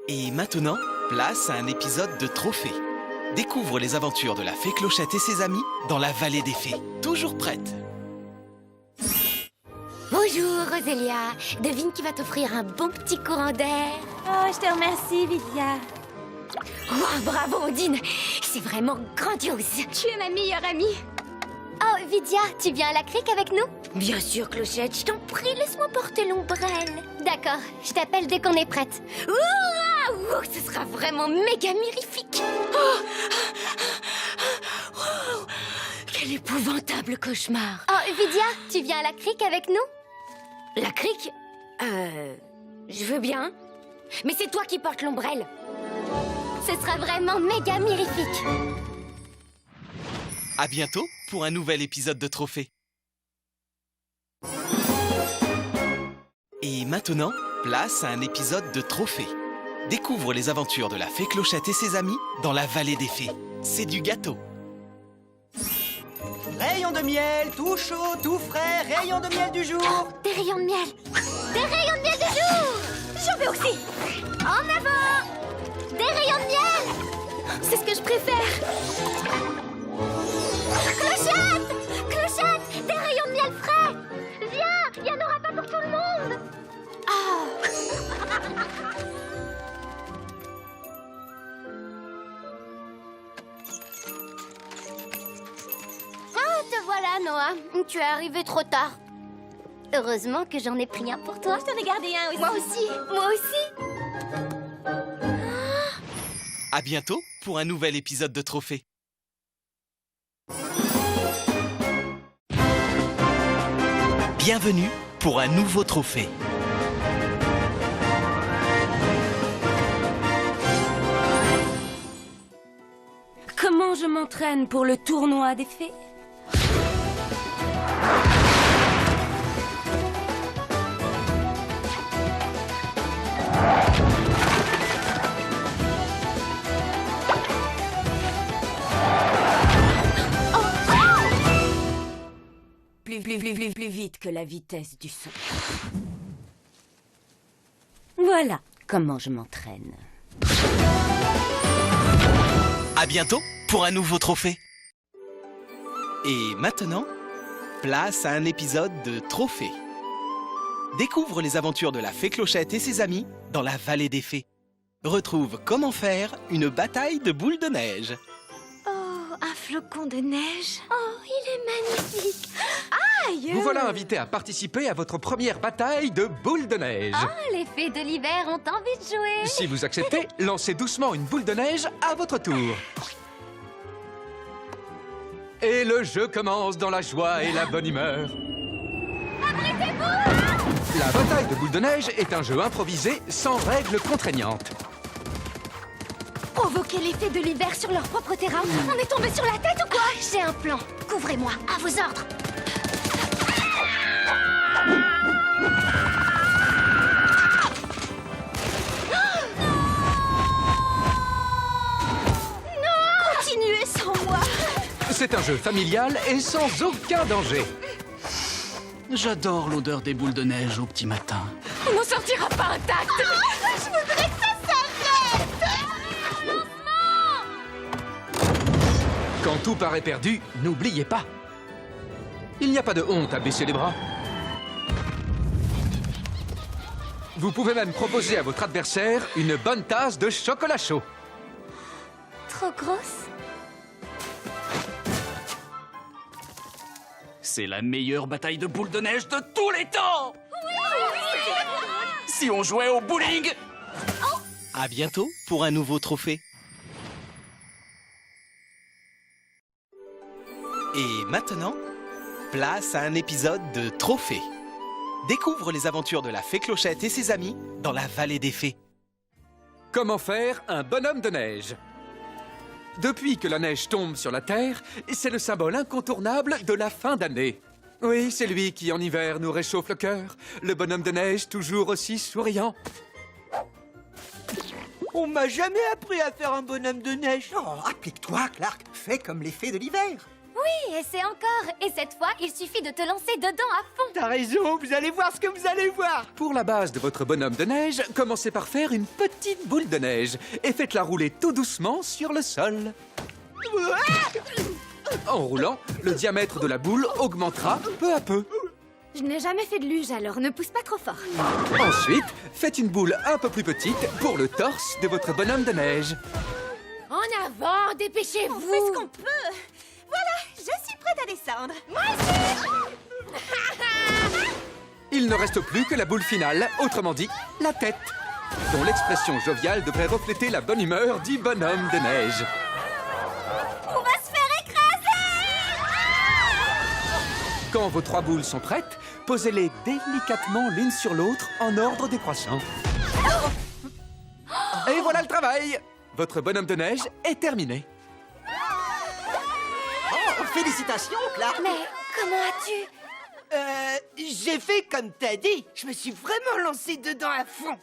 Et maintenant, place à un épisode de Trophée. Découvre les aventures de la fée Clochette et ses amis dans la vallée des fées. Toujours prête. Bonjour Rosélia, devine qui va t'offrir un bon petit courant d'air. Oh, je te remercie, Vidia. Oh, bravo Ondine, c'est vraiment grandiose. Tu es ma meilleure amie. Oh Vidia, tu viens à la crique avec nous? Bien sûr Clochette, je t'en prie, laisse-moi porter l'ombrelle. D'accord, je t'appelle dès qu'on est prête. Ouah, ce sera vraiment méga mirifique. Oh, wow, quel épouvantable cauchemar. Oh Vidia, tu viens à la crique avec nous? La crique? Je veux bien. Mais c'est toi qui portes l'ombrelle. Ce sera vraiment méga mirifique. À bientôt pour un nouvel épisode de Trophée. Et maintenant, place à un épisode de Trophée. Découvre les aventures de la fée Clochette et ses amis dans la vallée des fées. C'est du gâteau. Rayons de miel, tout chaud, tout frais, rayons de miel du jour. Des rayons de miel. Des rayons de miel de jour. J'en veux aussi. En avant. Des rayons de miel. C'est ce que je préfère. Clochette. Clochette, des rayons de miel frais. Viens, il n'y en aura pas pour tout le monde. Ah, te voilà, Noah. Tu es arrivé trop tard. Heureusement que j'en ai pris un pour toi. Je t'en ai gardé un aussi. Moi aussi. Moi aussi. À bientôt pour un nouvel épisode de Trophée. Bienvenue pour un nouveau trophée. Comment je m'entraîne pour le tournoi des fées? Plus vite que la vitesse du son. Voilà comment je m'entraîne. À bientôt pour un nouveau trophée. Et maintenant, place à un épisode de Trophée. Découvre les aventures de la fée Clochette et ses amis dans la vallée des fées. Retrouve comment faire une bataille de boules de neige. Oh, un flocon de neige. Oh, il est magnifique. Aïe! Vous voilà invité à participer à votre première bataille de boules de neige. Oh, les fées de l'hiver ont envie de jouer. Si vous acceptez, lancez doucement une boule de neige à votre tour. Et le jeu commence dans la joie et la bonne humeur. Abritez-vous! La bataille de boules de neige est un jeu improvisé sans règles contraignantes. Provoquer les fées de l'hiver sur leur propre terrain. On est tombé sur la tête ou quoi? J'ai un plan. Couvrez-moi, à vos ordres. Continuez sans moi. C'est un jeu familial et sans aucun danger. J'adore l'odeur des boules de neige au petit matin. On n'en sortira pas intact. Je voudrais que ça s'arrête. Quand tout paraît perdu, n'oubliez pas. Il n'y a pas de honte à baisser les bras. Vous pouvez même proposer à votre adversaire une bonne tasse de chocolat chaud. Trop grosse? C'est la meilleure bataille de boules de neige de tous les temps. Si on jouait au bowling. À bientôt pour un nouveau trophée. Et maintenant, place à un épisode de Trophée. Découvre les aventures de la fée Clochette et ses amis dans la vallée des fées. Comment faire un bonhomme de neige? Depuis que la neige tombe sur la Terre, c'est le symbole incontournable de la fin d'année. Oui, c'est lui qui, en hiver, nous réchauffe le cœur. Le bonhomme de neige, toujours aussi souriant. On m'a jamais appris à faire un bonhomme de neige. Oh, applique-toi, Clark. Fais comme les fées de l'hiver. Oui, et c'est encore. Et cette fois, il suffit de te lancer dedans à fond. T'as raison, vous allez voir ce que vous allez voir. Pour la base de votre bonhomme de neige, commencez par faire une petite boule de neige et faites-la rouler tout doucement sur le sol. En roulant, le diamètre de la boule augmentera peu à peu. Je n'ai jamais fait de luge, alors ne pousse pas trop fort. Ensuite, faites une boule un peu plus petite pour le torse de votre bonhomme de neige. En avant, dépêchez-vous. On fait ce qu'on peut. Voilà, je suis prête à descendre. Il ne reste plus que la boule finale, autrement dit, la tête, dont l'expression joviale devrait refléter la bonne humeur du bonhomme de neige. On va se faire écraser. Quand vos 3 boules sont prêtes, posez-les délicatement l'une sur l'autre en ordre décroissant. Et voilà le travail! Votre bonhomme de neige est terminé. Oh, félicitations, Clark. Mais comment as-tu... J'ai fait comme t'as dit. Je me suis vraiment lancé dedans à fond.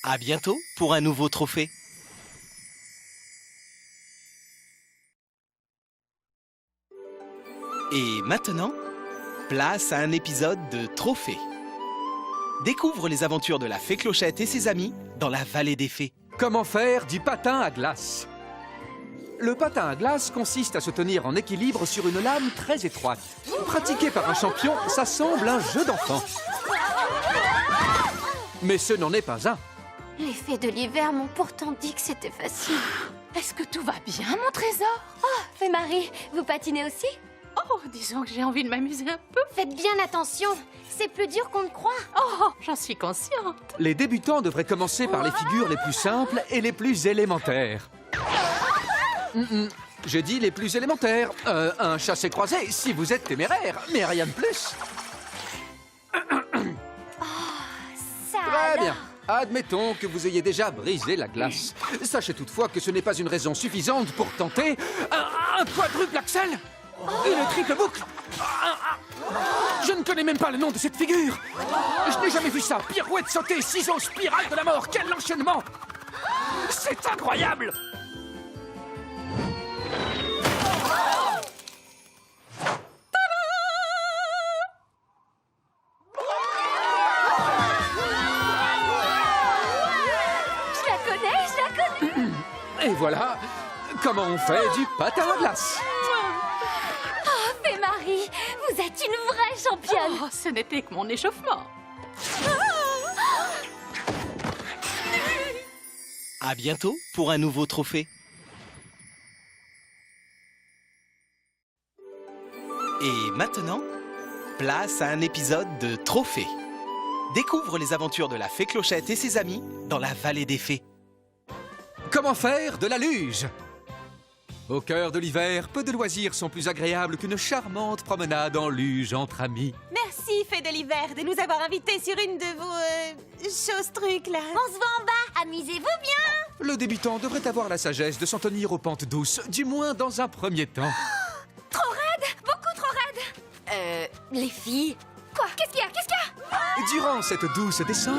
À bientôt pour un nouveau trophée. Et maintenant, place à un épisode de Trophée. Découvre les aventures de la fée Clochette et ses amis dans la vallée des fées. Comment faire du patin à glace? Le patin à glace consiste à se tenir en équilibre sur une lame très étroite. Pratiqué par un champion, ça semble un jeu d'enfant. Mais ce n'en est pas un. Les fées de l'hiver m'ont pourtant dit que c'était facile. Est-ce que tout va bien, mon trésor? Oh, Fée Marie, vous patinez aussi? Oh, disons que j'ai envie de m'amuser un peu. Faites bien attention, c'est plus dur qu'on ne croit. Oh, j'en suis consciente. Les débutants devraient commencer par les figures les plus simples et les plus élémentaires. J'ai dit les plus élémentaires. Un chassé-croisé, si vous êtes téméraire, mais rien de plus. Ça Très alors. bien. Admettons que vous ayez déjà brisé la glace. Sachez toutefois que ce n'est pas une raison suffisante pour tenter un quadruple axel. Une triple boucle. Je ne connais même pas le nom de cette figure. Je n'ai jamais vu ça. Pirouette sautée, ciseaux, spirale de la mort. Quel enchaînement! C'est incroyable! Je la connais. Et voilà comment on fait du patin à glace. Oh, Fée Marie, vous êtes une vraie championne. Oh, ce n'était que mon échauffement. À bientôt pour un nouveau trophée. Et maintenant, place à un épisode de Trophée. Découvre les aventures de la fée Clochette et ses amis dans la vallée des fées. Comment faire de la luge? Au cœur de l'hiver, peu de loisirs sont plus agréables qu'une charmante promenade en luge entre amis. Merci, Fée de l'hiver, de nous avoir invités sur une de vos choses-trucs, là. On se voit en bas, amusez-vous bien. Le débutant devrait avoir la sagesse de s'en tenir aux pentes douces, du moins dans un premier temps. Trop raide, beaucoup trop raide. Les filles. Quoi? Qu'est-ce qu'il y a? Durant cette douce descente,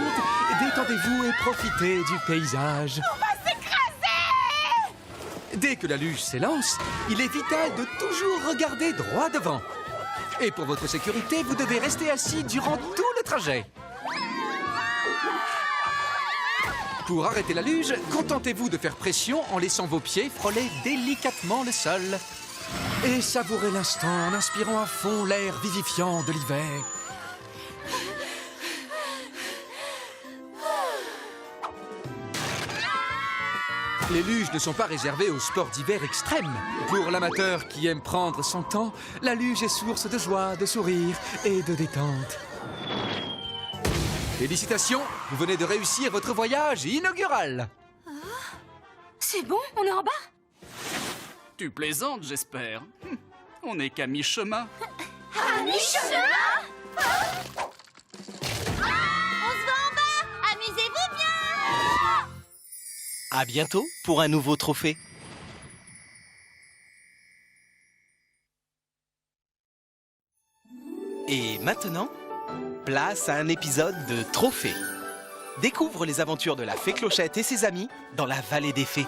détendez-vous et profitez du paysage. On va s'écraser! Dès que la luge s'élance, il est vital de toujours regarder droit devant. Et pour votre sécurité, vous devez rester assis durant tout le trajet. Pour arrêter la luge, contentez-vous de faire pression en laissant vos pieds frôler délicatement le sol. Et savourez l'instant en inspirant à fond l'air vivifiant de l'hiver. Les luges ne sont pas réservées aux sports d'hiver extrêmes. Pour l'amateur qui aime prendre son temps, la luge est source de joie, de sourire et de détente. Félicitations, vous venez de réussir votre voyage inaugural. C'est bon, on est en bas? Tu plaisantes, j'espère. On n'est qu'à mi-chemin. À mi-chemin. On se voit en bas, amusez-vous bien. À bientôt pour un nouveau trophée. Et maintenant, place à un épisode de Trophée. Découvre les aventures de la fée Clochette et ses amis dans la vallée des fées.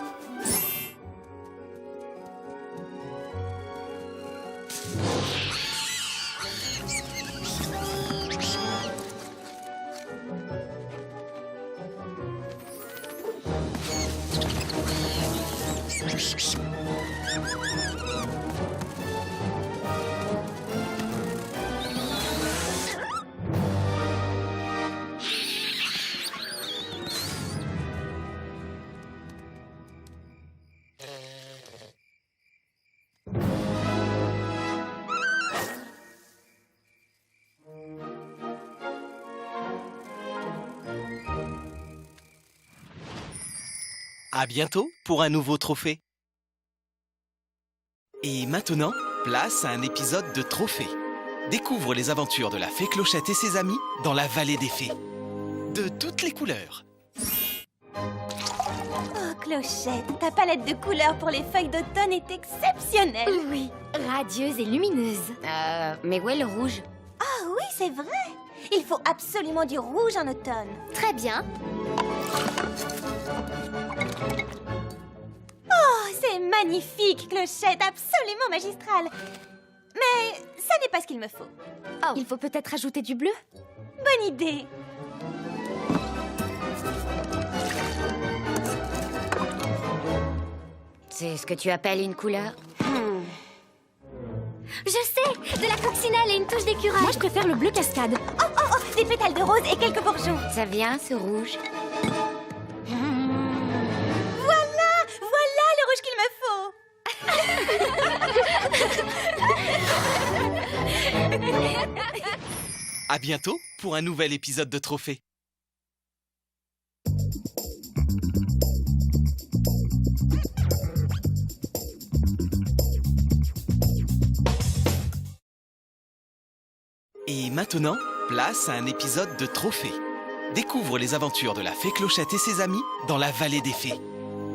À bientôt pour un nouveau trophée. Et maintenant, place à un épisode de Trophée. Découvre les aventures de la fée Clochette et ses amis dans la vallée des fées. De toutes les couleurs. Oh, Clochette, ta palette de couleurs pour les feuilles d'automne est exceptionnelle. Oui, radieuse et lumineuse. Mais où est le rouge? Ah oui, c'est vrai. Il faut absolument du rouge en automne. Très bien. Oh, c'est magnifique, Clochette, absolument magistral. Mais ça n'est pas ce qu'il me faut. Oh, il faut peut-être ajouter du bleu? Bonne idée. C'est ce que tu appelles une couleur? Je sais! De la coccinelle et une touche d'écureuil. Moi, je préfère le bleu cascade. Oh, oh, oh, des pétales de rose et quelques bourgeons. Ça vient, ce rouge? Voilà, voilà le rouge qu'il me faut. À bientôt pour un nouvel épisode de Trophée. Et maintenant, place à un épisode de Trophée. Découvre les aventures de la fée Clochette et ses amis dans la vallée des fées.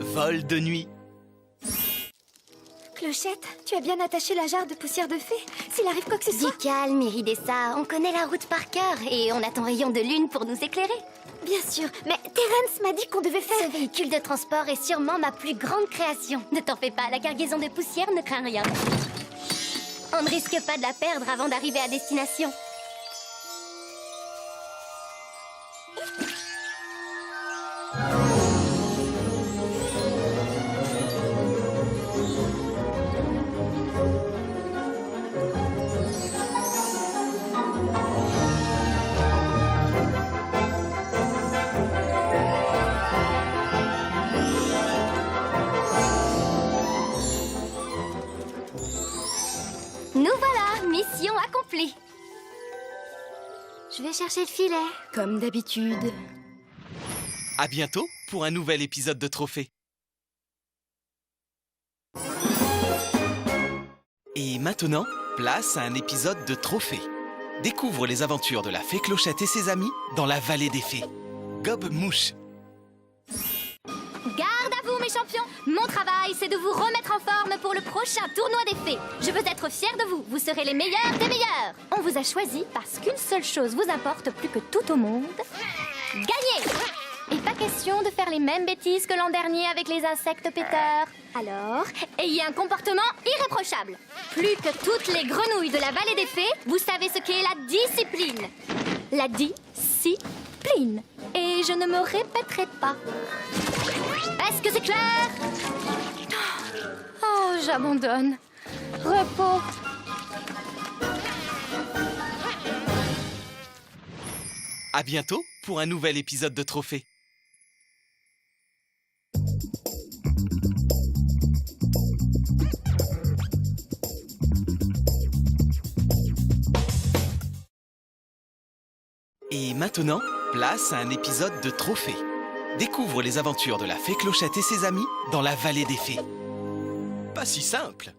Vol de nuit. Clochette, tu as bien attaché la jarre de poussière de fée. S'il arrive quoi que ce soit... Dis calme, Iridessa. On connaît la route par cœur et on a ton rayon de lune pour nous éclairer. Bien sûr, mais Terence m'a dit qu'on devait faire... Ce véhicule de transport est sûrement ma plus grande création. Ne t'en fais pas, la cargaison de poussière ne craint rien. On ne risque pas de la perdre avant d'arriver à destination. Nous voilà, mission accomplie. Je vais chercher le filet, comme d'habitude. À bientôt pour un nouvel épisode de Trophée. Et maintenant, place à un épisode de Trophée. Découvre les aventures de la fée Clochette et ses amis dans la vallée des fées. Gobe Mouche. Garde à vous, mes champions! Mon travail, c'est de vous remettre en forme pour le prochain tournoi des fées. Je veux être fière de vous. Vous serez les meilleurs des meilleurs. On vous a choisi parce qu'une seule chose vous importe plus que tout au monde. Gagner! Et pas question de faire les mêmes bêtises que l'an dernier avec les insectes péteurs. Alors, ayez un comportement irréprochable. Plus que toutes les grenouilles de la vallée des fées, vous savez ce qu'est la discipline. La discipline. Et je ne me répéterai pas. Est-ce que c'est clair? Oh, j'abandonne. Repos. À bientôt pour un nouvel épisode de Trophée. Et maintenant, place à un épisode de Trophée. Découvre les aventures de la fée Clochette et ses amis dans la vallée des fées. Pas si simple.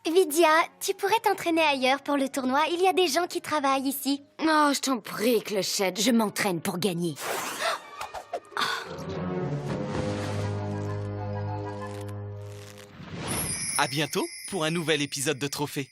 Vidia, tu pourrais t'entraîner ailleurs pour le tournoi. Il y a des gens qui travaillent ici. Oh, je t'en prie, Clochette, je m'entraîne pour gagner. À bientôt pour un nouvel épisode de Trophée.